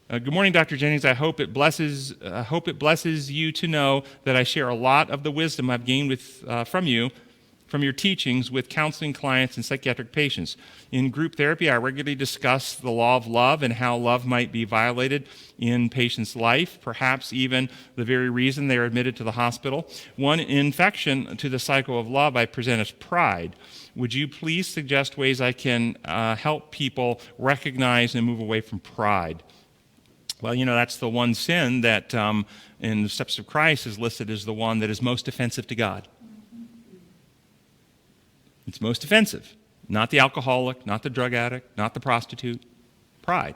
Good morning, Dr. Jennings. I hope it blesses you to know that I share a lot of the wisdom I've gained from your teachings with counseling clients and psychiatric patients. In group therapy, I regularly discuss the law of love and how love might be violated in patients' life, perhaps even the very reason they are admitted to the hospital. One infection to the cycle of love I present as pride. Would you please suggest ways I can help people recognize and move away from pride? Well, that's the one sin that in the Steps of Christ is listed as the one that is most offensive to God. It's most offensive. Not the alcoholic, not the drug addict, not the prostitute. Pride.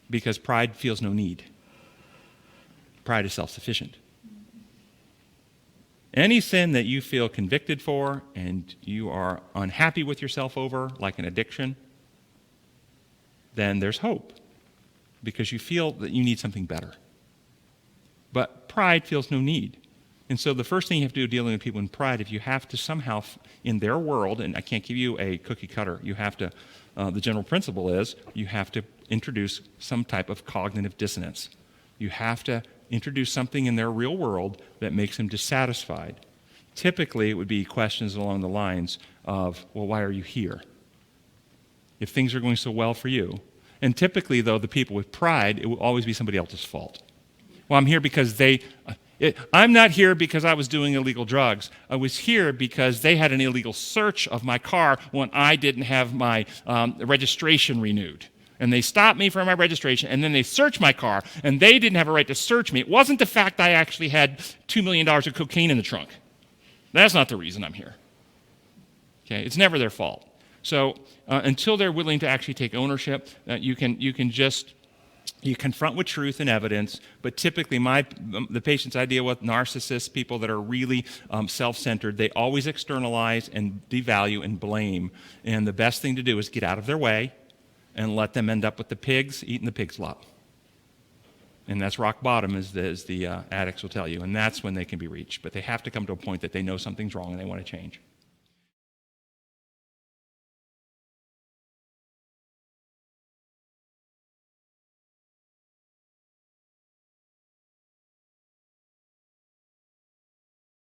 Because pride feels no need. Pride is self-sufficient. Any sin that you feel convicted for and you are unhappy with yourself over, like an addiction, then there's hope. Because you feel that you need something better. But pride feels no need. And so the first thing you have to do dealing with people in pride, if you have to somehow, in their world, and I can't give you a cookie cutter, you have to, the general principle is, you have to introduce some type of cognitive dissonance. You have to introduce something in their real world that makes them dissatisfied. Typically, it would be questions along the lines of, well, why are you here? If things are going so well for you. And typically, though, the people with pride, it will always be somebody else's fault. Well, I'm here because I'm not here because I was doing illegal drugs. I was here because they had an illegal search of my car when I didn't have my registration renewed. And they stopped me for my registration, and then they searched my car, and they didn't have a right to search me. It wasn't the fact I actually had $2 million of cocaine in the trunk. That's not the reason I'm here. Okay, it's never their fault. So until they're willing to actually take ownership, you confront with truth and evidence. But typically, the patients I deal with, narcissists, people that are really self-centered, they always externalize and devalue and blame. And the best thing to do is get out of their way and let them end up with the pigs eating the pig's slop. And that's rock bottom, as the addicts will tell you. And that's when they can be reached. But they have to come to a point that they know something's wrong and they want to change.